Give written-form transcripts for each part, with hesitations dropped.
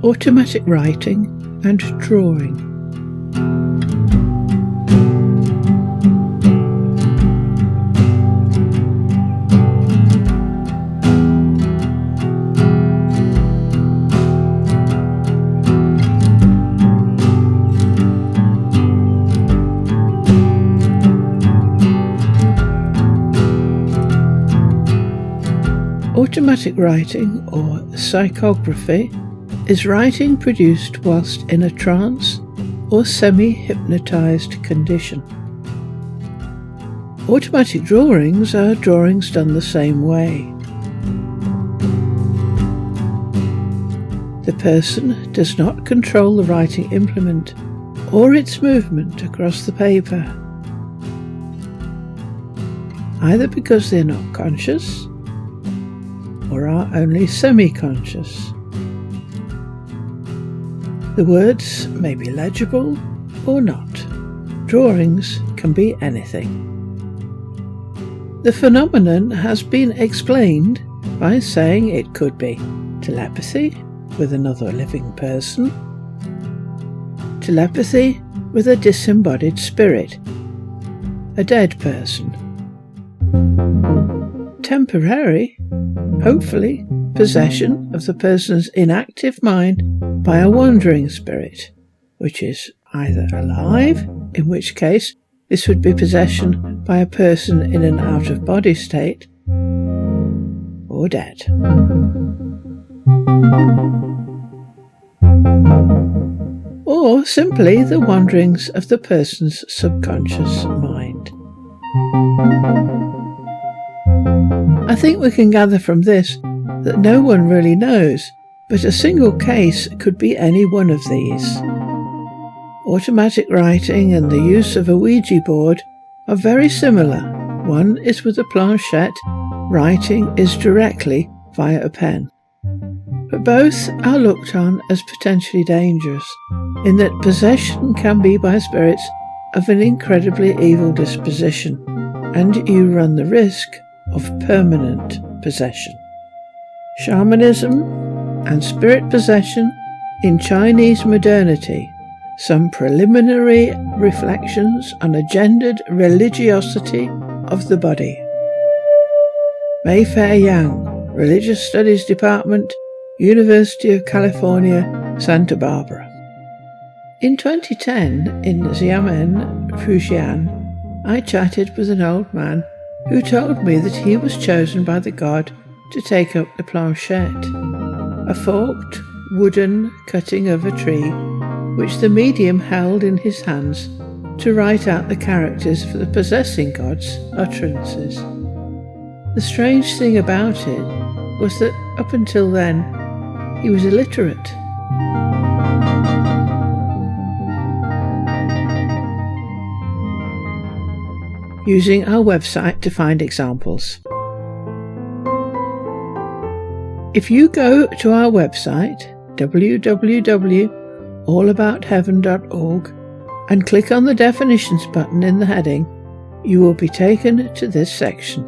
automatic writing and drawing. Automatic writing, or psychography, is writing produced whilst in a trance or semi-hypnotised condition. Automatic drawings are drawings done the same way. The person does not control the writing implement or its movement across the paper, either because they're not conscious or are only semi-conscious. The words may be legible or not. Drawings can be anything. The phenomenon has been explained by saying it could be telepathy with another living person, telepathy with a disembodied spirit, a dead person, temporary, hopefully, possession of the person's inactive mind by a wandering spirit, which is either alive, in which case this would be possession by a person in an out-of-body state, or dead. Or simply the wanderings of the person's subconscious mind. I think we can gather from this that no one really knows, but a single case could be any one of these. Automatic writing and the use of a Ouija board are very similar. One is with a planchette, writing is directly via a pen. But both are looked on as potentially dangerous, in that possession can be by spirits of an incredibly evil disposition, and you run the risk of permanent possession. Shamanism and spirit possession in Chinese modernity, some preliminary reflections on a gendered religiosity of the body. Mayfair Yang, Religious Studies Department, University of California, Santa Barbara. In 2010, in Xiamen, Fujian, I chatted with an old man who told me that he was chosen by the god to take up the planchette, a forked wooden cutting of a tree which the medium held in his hands to write out the characters for the possessing god's utterances. The strange thing about it was that up until then he was illiterate. Using our website to find examples. If you go to our website, www.allaboutheaven.org, and click on the definitions button in the heading, you will be taken to this section.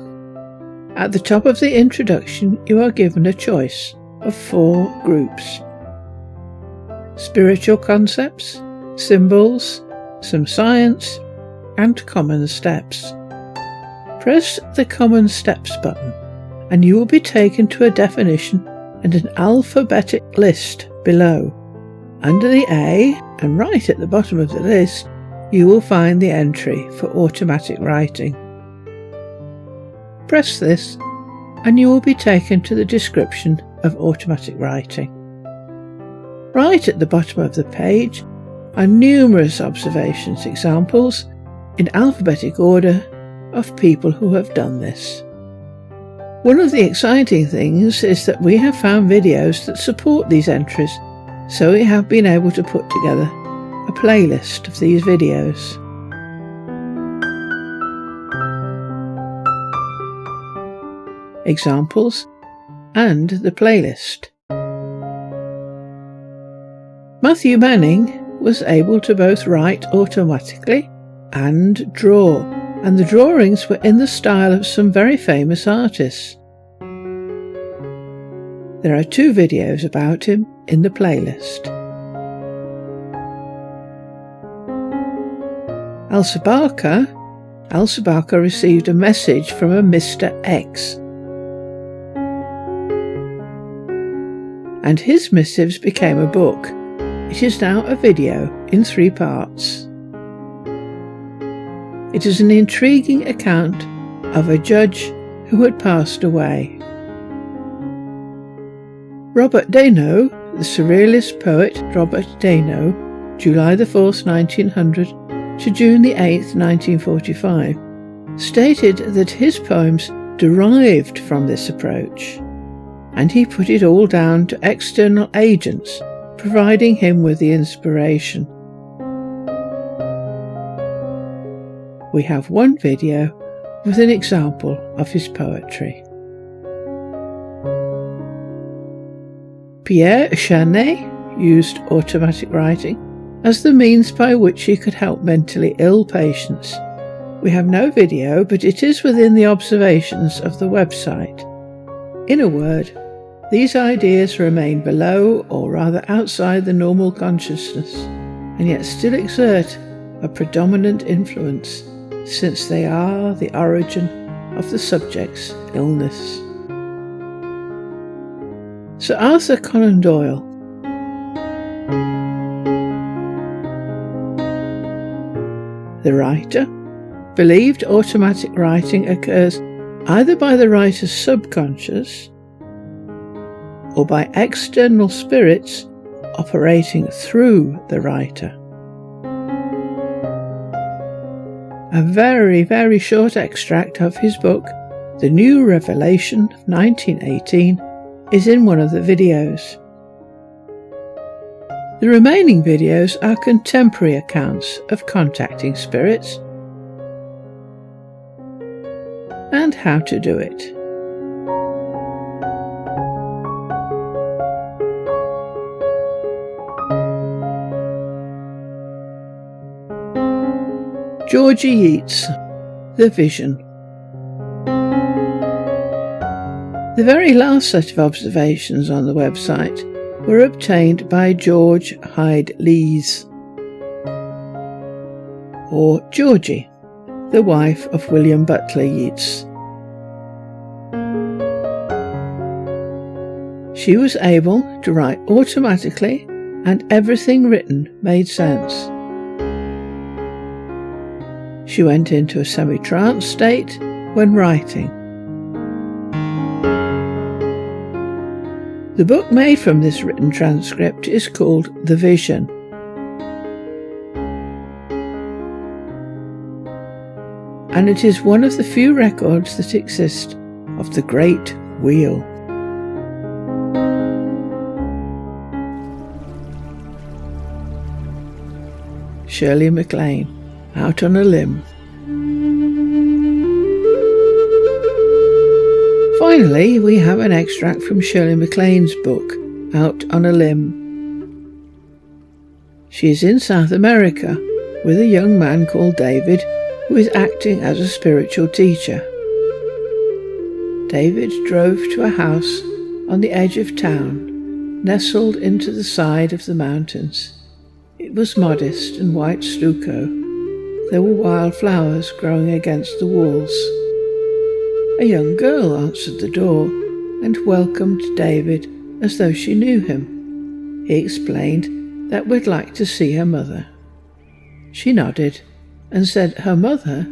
At the top of the introduction, you are given a choice of 4 groups: spiritual concepts, symbols, some science, and common steps. Press the Common Steps button and you will be taken to a definition and an alphabetic list below. Under the A, and right at the bottom of the list, you will find the entry for automatic writing. Press this and you will be taken to the description of automatic writing. Right at the bottom of the page are numerous observations, examples, in alphabetic order, of people who have done this. One of the exciting things is that we have found videos that support these entries, so we have been able to put together a playlist of these videos. Examples and the playlist. Matthew Manning was able to both write automatically and draw, and the drawings were in the style of some very famous artists. There are 2 videos about him in the playlist. Elsa Barker received a message from a Mr. X, and his missives became a book. It is now a video in 3 parts. It is an intriguing account of a judge who had passed away. Robert Dano, the surrealist poet Robert Dano, July the 4th, 1900 to June the 8th, 1945, stated that his poems derived from this approach, and he put it all down to external agents providing him with the inspiration. We have one video with an example of his poetry. Pierre Charnay used automatic writing as the means by which he could help mentally ill patients. We have no video, but it is within the observations of the website. In a word, these ideas remain below, or rather outside, the normal consciousness, and yet still exert a predominant influence, since they are the origin of the subject's illness. Sir Arthur Conan Doyle. The writer believed automatic writing occurs either by the writer's subconscious or by external spirits operating through the writer. A very, very short extract of his book, The New Revelation of 1918, is in one of the videos. The remaining videos are contemporary accounts of contacting spirits and how to do it. Georgie Yeats, The Vision. The very last set of observations on the website were obtained by George Hyde Lees, or Georgie, the wife of William Butler Yeats. She was able to write automatically, and everything written made sense. She went into a semi-trance state when writing. The book made from this written transcript is called The Vision. And it is one of the few records that exist of the Great Wheel. Shirley MacLaine, Out on a Limb. Finally, we have an extract from Shirley MacLaine's book, Out on a Limb. She is in South America with a young man called David, who is acting as a spiritual teacher. David drove to a house on the edge of town, nestled into the side of the mountains. It was modest and white stucco. There were wild flowers growing against the walls. A young girl answered the door and welcomed David as though she knew him. He explained that we'd like to see her mother. She nodded and said her mother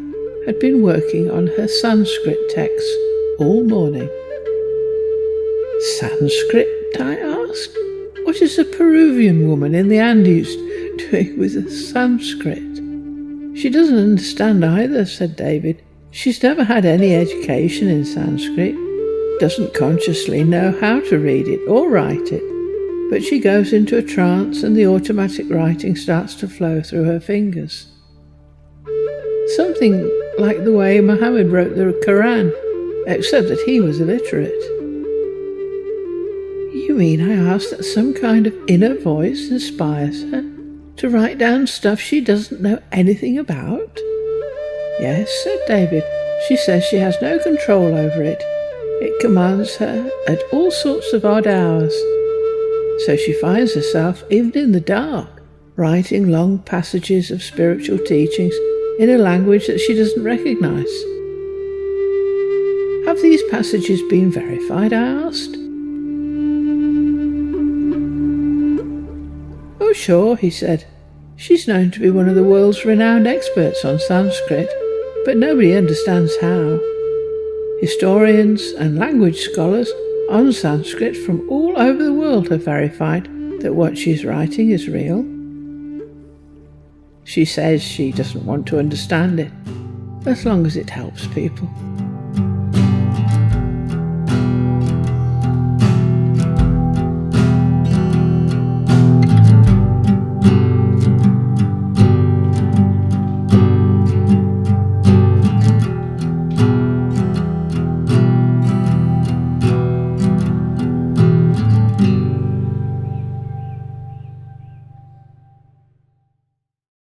had been working on her Sanskrit texts all morning. Sanskrit? I asked. What is a Peruvian woman in the Andes doing with a Sanskrit? She doesn't understand either, said David. She's never had any education in Sanskrit, doesn't consciously know how to read it or write it, but she goes into a trance and the automatic writing starts to flow through her fingers. Something like the way Muhammad wrote the Quran, except that he was illiterate. You mean, I asked, that some kind of inner voice inspires her to write down stuff she doesn't know anything about? Yes, said David. She says she has no control over it. It commands her at all sorts of odd hours. So she finds herself, even in the dark, writing long passages of spiritual teachings in a language that she doesn't recognise. Have these passages been verified? I asked. Oh, sure, he said. She's known to be one of the world's renowned experts on Sanskrit, but nobody understands how. Historians and language scholars on Sanskrit from all over the world have verified that what she's writing is real. She says she doesn't want to understand it, as long as it helps people.